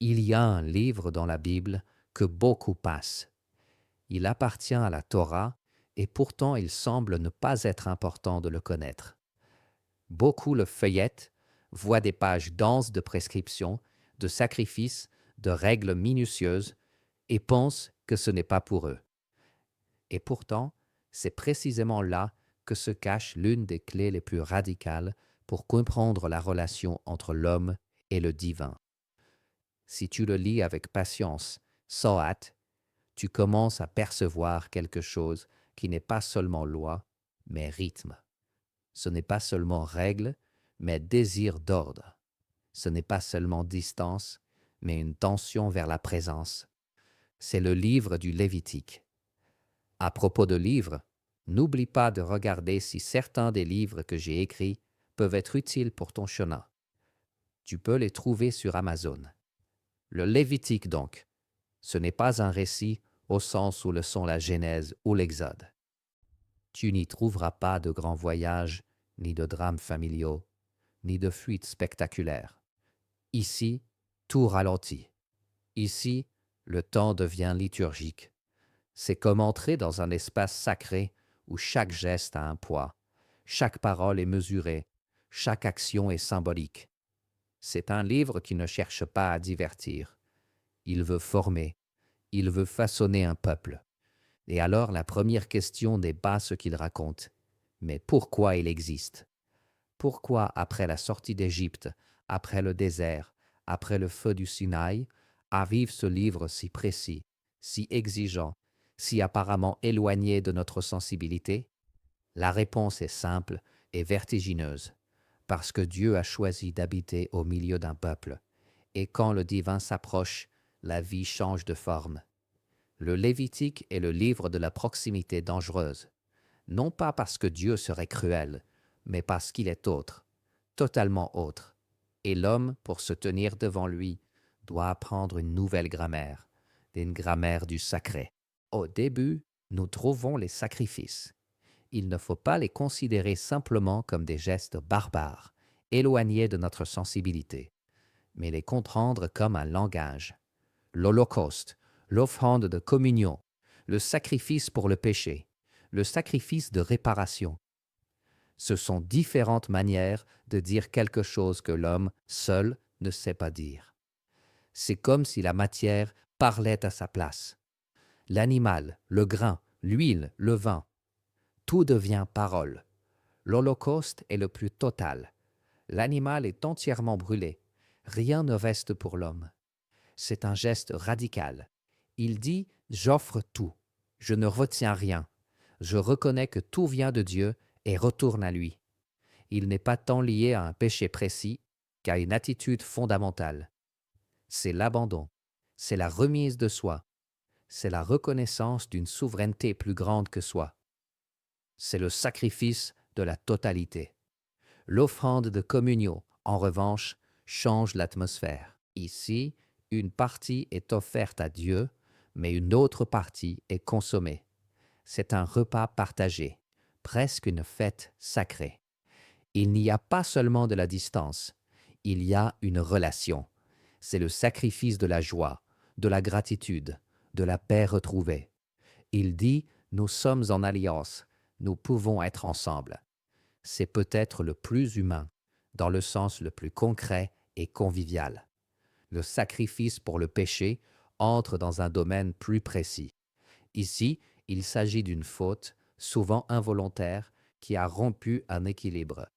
Il y a un livre dans la Bible que beaucoup passent. Il appartient à la Torah et pourtant il semble ne pas être important de le connaître. Beaucoup le feuillettent, voient des pages denses de prescriptions, de sacrifices, de règles minutieuses et pensent que ce n'est pas pour eux. Et pourtant, c'est précisément là que se cache l'une des clés les plus radicales pour comprendre la relation entre l'homme et le divin. Si tu le lis avec patience, sans hâte, tu commences à percevoir quelque chose qui n'est pas seulement loi, mais rythme. Ce n'est pas seulement règle, mais désir d'ordre. Ce n'est pas seulement distance, mais une tension vers la présence. C'est le livre du Lévitique. À propos de livres, n'oublie pas de regarder si certains des livres que j'ai écrits peuvent être utiles pour ton chemin. Tu peux les trouver sur Amazon. Le Lévitique donc, ce n'est pas un récit au sens où le sont la Genèse ou l'Exode. Tu n'y trouveras pas de grands voyages, ni de drames familiaux, ni de fuites spectaculaires. Ici, tout ralentit. Ici, le temps devient liturgique. C'est comme entrer dans un espace sacré où chaque geste a un poids, chaque parole est mesurée, chaque action est symbolique. C'est un livre qui ne cherche pas à divertir. Il veut former, il veut façonner un peuple. Et alors la première question n'est pas ce qu'il raconte, mais pourquoi il existe. Pourquoi après la sortie d'Égypte, après le désert, après le feu du Sinaï, arrive ce livre si précis, si exigeant, si apparemment éloigné de notre sensibilité? La réponse est simple et vertigineuse, parce que Dieu a choisi d'habiter au milieu d'un peuple, et quand le divin s'approche, la vie change de forme. Le Lévitique est le livre de la proximité dangereuse, non pas parce que Dieu serait cruel, mais parce qu'il est autre, totalement autre. Et l'homme, pour se tenir devant lui, doit apprendre une nouvelle grammaire, une grammaire du sacré. Au début, nous trouvons les sacrifices. Il ne faut pas les considérer simplement comme des gestes barbares, éloignés de notre sensibilité, mais les comprendre comme un langage. L'Holocauste, l'offrande de communion, le sacrifice pour le péché, le sacrifice de réparation. Ce sont différentes manières de dire quelque chose que l'homme seul ne sait pas dire. C'est comme si la matière parlait à sa place. L'animal, le grain, l'huile, le vin, tout devient parole. L'Holocauste est le plus total. L'animal est entièrement brûlé. Rien ne reste pour l'homme. C'est un geste radical. Il dit « j'offre tout, je ne retiens rien, je reconnais que tout vient de Dieu et retourne à lui ». Il n'est pas tant lié à un péché précis qu'à une attitude fondamentale. C'est l'abandon, c'est la remise de soi, c'est la reconnaissance d'une souveraineté plus grande que soi. C'est le sacrifice de la totalité. L'offrande de communion, en revanche, change l'atmosphère. Ici, une partie est offerte à Dieu, mais une autre partie est consommée. C'est un repas partagé, presque une fête sacrée. Il n'y a pas seulement de la distance, il y a une relation. C'est le sacrifice de la joie, de la gratitude, de la paix retrouvée. Il dit, nous sommes en alliance, nous pouvons être ensemble. C'est peut-être le plus humain, dans le sens le plus concret et convivial. Le sacrifice pour le péché entre dans un domaine plus précis. Ici, il s'agit d'une faute, souvent involontaire, qui a rompu un équilibre.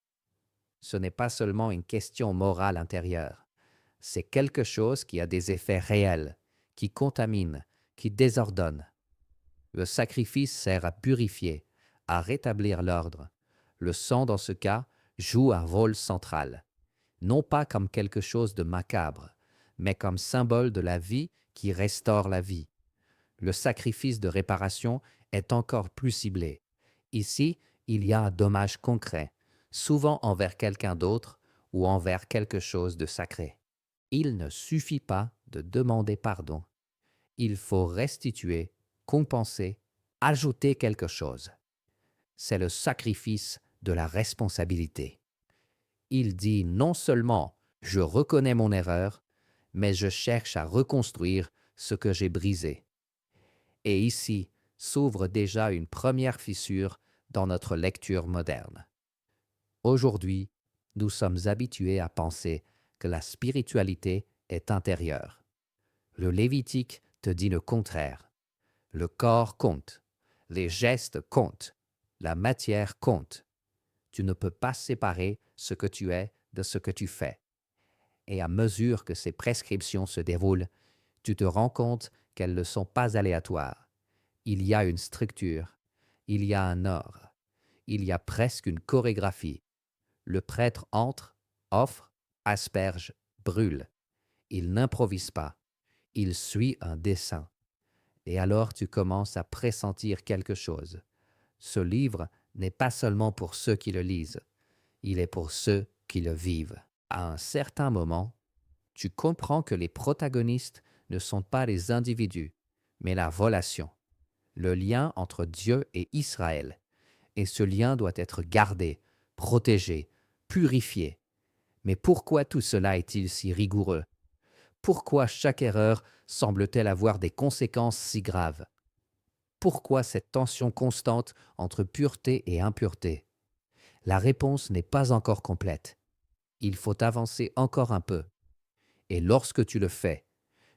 Ce n'est pas seulement une question morale intérieure, c'est quelque chose qui a des effets réels, qui contamine, qui désordonne. Le sacrifice sert à purifier, à rétablir l'ordre. Le sang, dans ce cas, joue un rôle central, non pas comme quelque chose de macabre, mais comme symbole de la vie qui restaure la vie. Le sacrifice de réparation est encore plus ciblé. Ici, il y a un dommage concret, souvent envers quelqu'un d'autre ou envers quelque chose de sacré. Il ne suffit pas de demander pardon. Il faut restituer, compenser, ajouter quelque chose. C'est le sacrifice de la responsabilité. Il dit non seulement « je reconnais mon erreur », mais je cherche à reconstruire ce que j'ai brisé. Et ici s'ouvre déjà une première fissure dans notre lecture moderne. Aujourd'hui, nous sommes habitués à penser que la spiritualité est intérieure. Le Lévitique te dit le contraire. Le corps compte, les gestes comptent, la matière compte. Tu ne peux pas séparer ce que tu es de ce que tu fais. Et à mesure que ces prescriptions se déroulent, tu te rends compte qu'elles ne sont pas aléatoires. Il y a une structure, il y a un ordre, il y a presque une chorégraphie. Le prêtre entre, offre, asperge, brûle. Il n'improvise pas, il suit un dessein. Et alors tu commences à pressentir quelque chose. Ce livre n'est pas seulement pour ceux qui le lisent, il est pour ceux qui le vivent. À un certain moment, tu comprends que les protagonistes ne sont pas les individus, mais la relation, le lien entre Dieu et Israël. Et ce lien doit être gardé, protégé, purifié. Mais pourquoi tout cela est-il si rigoureux? Pourquoi chaque erreur semble-t-elle avoir des conséquences si graves? Pourquoi cette tension constante entre pureté et impureté? La réponse n'est pas encore complète. Il faut avancer encore un peu. Et lorsque tu le fais,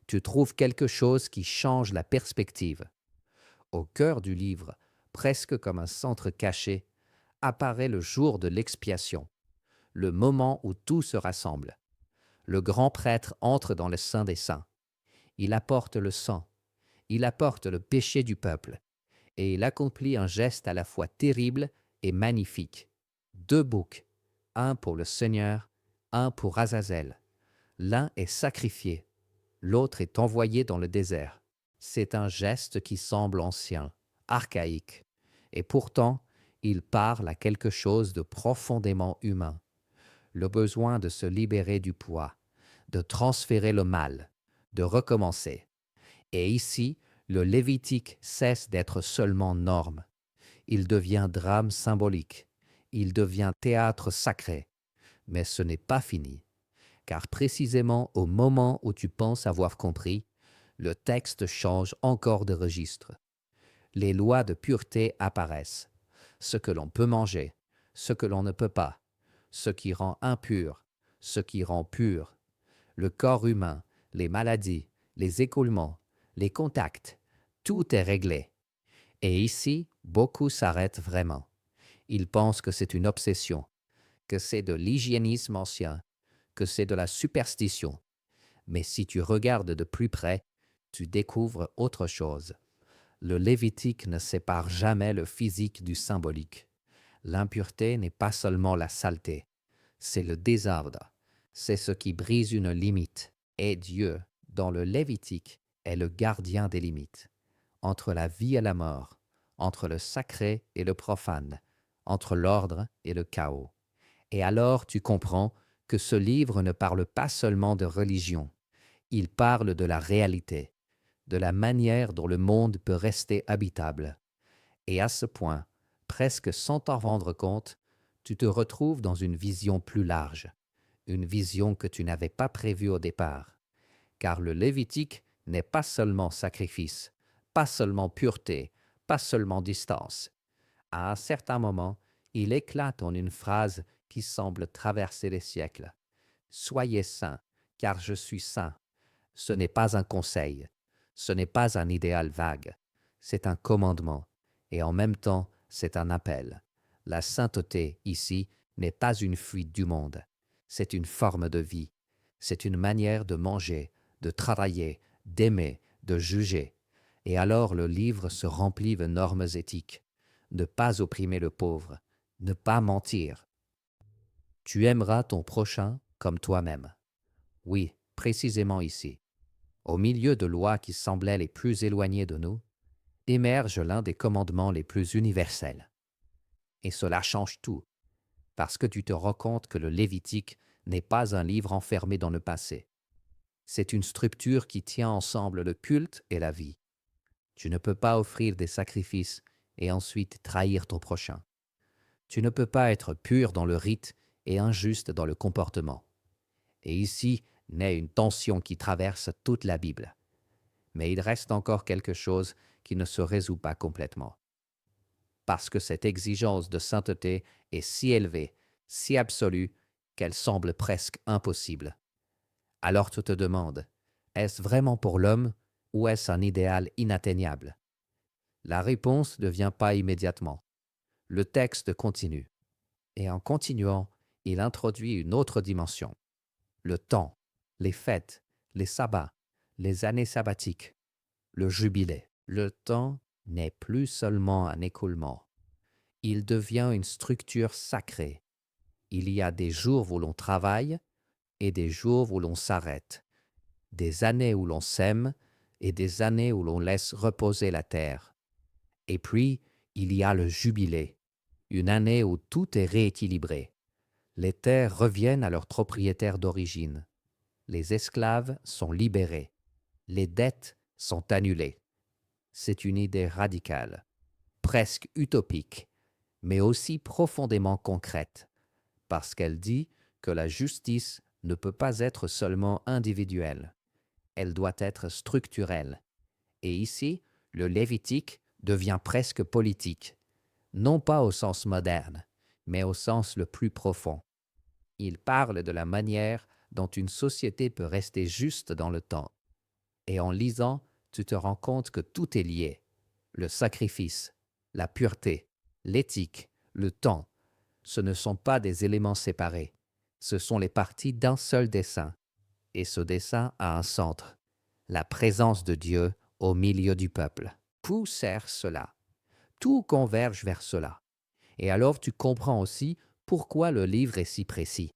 tu trouves quelque chose qui change la perspective. Au cœur du livre, presque comme un centre caché, apparaît le jour de l'expiation, le moment où tout se rassemble. Le grand prêtre entre dans le Saint des Saints. Il apporte le sang, il apporte le péché du peuple, et il accomplit un geste à la fois terrible et magnifique. 2 boucs, un pour le Seigneur, un pour Azazel. L'un est sacrifié, l'autre est envoyé dans le désert. C'est un geste qui semble ancien, archaïque, et pourtant il parle à quelque chose de profondément humain. Le besoin de se libérer du poids, de transférer le mal, de recommencer. Et ici, le Lévitique cesse d'être seulement norme. Il devient drame symbolique. Il devient théâtre sacré. Mais ce n'est pas fini, car précisément au moment où tu penses avoir compris, le texte change encore de registre. Les lois de pureté apparaissent. Ce que l'on peut manger, ce que l'on ne peut pas, ce qui rend impur, ce qui rend pur. Le corps humain, les maladies, les écoulements, les contacts, tout est réglé. Et ici, beaucoup s'arrêtent vraiment. Ils pensent que c'est une obsession, que c'est de l'hygiénisme ancien, que c'est de la superstition. Mais si tu regardes de plus près, tu découvres autre chose. Le Lévitique ne sépare jamais le physique du symbolique. L'impureté n'est pas seulement la saleté, c'est le désordre, c'est ce qui brise une limite. Et Dieu, dans le Lévitique, est le gardien des limites, entre la vie et la mort, entre le sacré et le profane, entre l'ordre et le chaos. Et alors tu comprends que ce livre ne parle pas seulement de religion, il parle de la réalité, de la manière dont le monde peut rester habitable. Et à ce point, presque sans t'en rendre compte, tu te retrouves dans une vision plus large, une vision que tu n'avais pas prévue au départ. Car le Lévitique n'est pas seulement sacrifice, pas seulement pureté, pas seulement distance. À un certain moment, il éclate en une phrase qui semble traverser les siècles. Soyez saints, car je suis saint. Ce n'est pas un conseil, ce n'est pas un idéal vague, c'est un commandement, et en même temps, c'est un appel. La sainteté, ici, n'est pas une fuite du monde, c'est une forme de vie, c'est une manière de manger, de travailler, d'aimer, de juger. Et alors le livre se remplit de normes éthiques. Ne pas opprimer le pauvre, ne pas mentir. Tu aimeras ton prochain comme toi-même. Oui, précisément ici. Au milieu de lois qui semblaient les plus éloignées de nous, émerge l'un des commandements les plus universels. Et cela change tout, parce que tu te rends compte que le Lévitique n'est pas un livre enfermé dans le passé. C'est une structure qui tient ensemble le culte et la vie. Tu ne peux pas offrir des sacrifices et ensuite trahir ton prochain. Tu ne peux pas être pur dans le rite et injuste dans le comportement. Et ici, naît une tension qui traverse toute la Bible. Mais il reste encore quelque chose qui ne se résout pas complètement. Parce que cette exigence de sainteté est si élevée, si absolue, qu'elle semble presque impossible. Alors tu te demandes, est-ce vraiment pour l'homme ou est-ce un idéal inatteignable? La réponse ne vient pas immédiatement. Le texte continue. Et en continuant, il introduit une autre dimension. Le temps, les fêtes, les sabbats, les années sabbatiques, le jubilé. Le temps n'est plus seulement un écoulement. Il devient une structure sacrée. Il y a des jours où l'on travaille et des jours où l'on s'arrête, des années où l'on sème et des années où l'on laisse reposer la terre. Et puis, il y a le jubilé, une année où tout est rééquilibré. Les terres reviennent à leurs propriétaires d'origine. Les esclaves sont libérés. Les dettes sont annulées. C'est une idée radicale, presque utopique, mais aussi profondément concrète, parce qu'elle dit que la justice ne peut pas être seulement individuelle, elle doit être structurelle. Et ici, le Lévitique devient presque politique, non pas au sens moderne, mais au sens le plus profond. Il parle de la manière dont une société peut rester juste dans le temps. Et en lisant, tu te rends compte que tout est lié. Le sacrifice, la pureté, l'éthique, le temps, ce ne sont pas des éléments séparés. Ce sont les parties d'un seul dessin. Et ce dessin a un centre, la présence de Dieu au milieu du peuple. Tout sert cela. Tout converge vers cela. Et alors tu comprends aussi pourquoi le livre est si précis.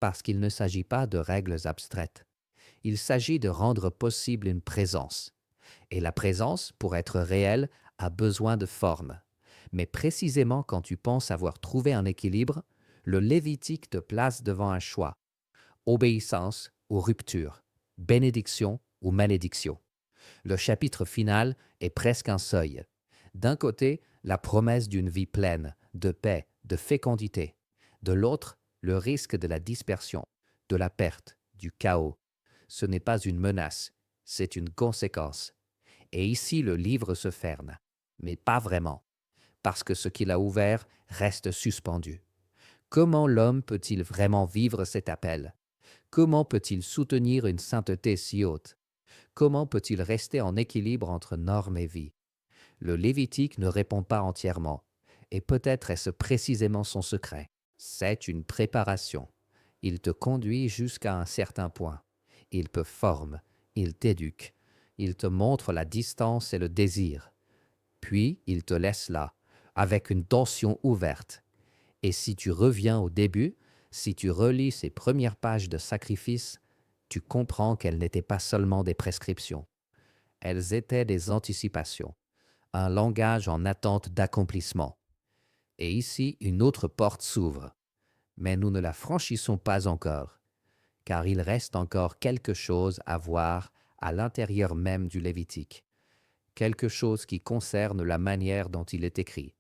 Parce qu'il ne s'agit pas de règles abstraites. Il s'agit de rendre possible une présence. Et la présence, pour être réelle, a besoin de forme. Mais précisément quand tu penses avoir trouvé un équilibre, le Lévitique te place devant un choix. Obéissance ou rupture, bénédiction ou malédiction. Le chapitre final est presque un seuil. D'un côté, la promesse d'une vie pleine, de paix, de fécondité. De l'autre, le risque de la dispersion, de la perte, du chaos. Ce n'est pas une menace, c'est une conséquence. Et ici, le livre se ferme, mais pas vraiment, parce que ce qu'il a ouvert reste suspendu. Comment l'homme peut-il vraiment vivre cet appel? Comment peut-il soutenir une sainteté si haute? Comment peut-il rester en équilibre entre normes et vie? Le Lévitique ne répond pas entièrement, et peut-être est-ce précisément son secret. C'est une préparation. Il te conduit jusqu'à un certain point. Il te forme, il t'éduque, il te montre la distance et le désir. Puis il te laisse là, avec une tension ouverte. Et si tu reviens au début, si tu relis ces premières pages de sacrifice, tu comprends qu'elles n'étaient pas seulement des prescriptions. Elles étaient des anticipations, un langage en attente d'accomplissement. Et ici, une autre porte s'ouvre. Mais nous ne la franchissons pas encore, car il reste encore quelque chose à voir à l'intérieur même du Lévitique, quelque chose qui concerne la manière dont il est écrit,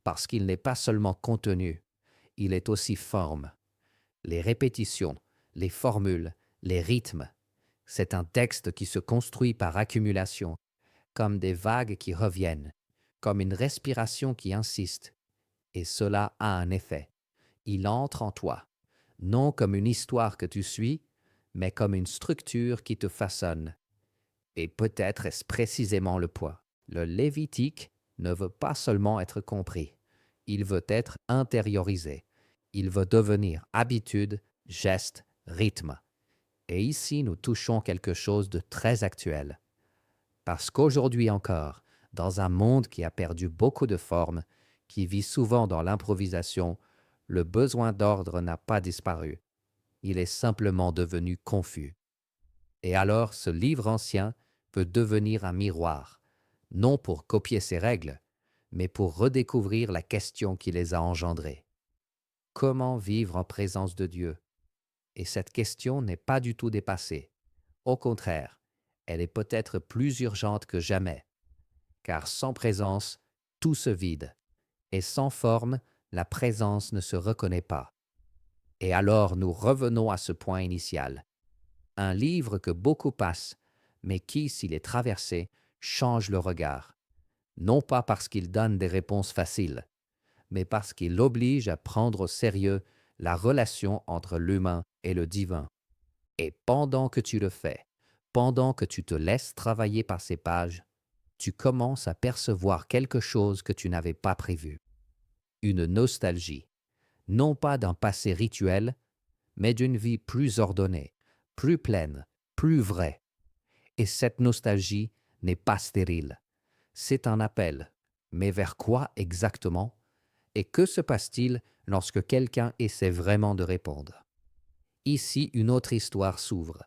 parce qu'il n'est pas seulement contenu, il est aussi forme. Les répétitions, les formules, les rythmes, c'est un texte qui se construit par accumulation, comme des vagues qui reviennent, comme une respiration qui insiste, et cela a un effet. Il entre en toi, non comme une histoire que tu suis, mais comme une structure qui te façonne. Et peut-être est-ce précisément le point. Le Lévitique ne veut pas seulement être compris, il veut être intériorisé. Il veut devenir habitude, geste, rythme. Et ici, nous touchons quelque chose de très actuel. Parce qu'aujourd'hui encore, dans un monde qui a perdu beaucoup de formes, qui vit souvent dans l'improvisation, le besoin d'ordre n'a pas disparu. Il est simplement devenu confus. Et alors ce livre ancien peut devenir un miroir, non pour copier ses règles, mais pour redécouvrir la question qui les a engendrées. Comment vivre en présence de Dieu? Et cette question n'est pas du tout dépassée. Au contraire, elle est peut-être plus urgente que jamais, car sans présence, tout se vide, et sans forme, la présence ne se reconnaît pas. Et alors nous revenons à ce point initial. un livre que beaucoup passent, mais qui, s'il est traversé, change le regard. Non pas parce qu'il donne des réponses faciles, mais parce qu'il oblige à prendre au sérieux la relation entre l'humain et le divin. Et pendant que tu le fais, pendant que tu te laisses travailler par ces pages, tu commences à percevoir quelque chose que tu n'avais pas prévu. Une nostalgie, non pas d'un passé rituel, mais d'une vie plus ordonnée, plus pleine, plus vraie. Et cette nostalgie n'est pas stérile. C'est un appel. Mais vers quoi exactement? Et que se passe-t-il lorsque quelqu'un essaie vraiment de répondre? Ici, une autre histoire s'ouvre.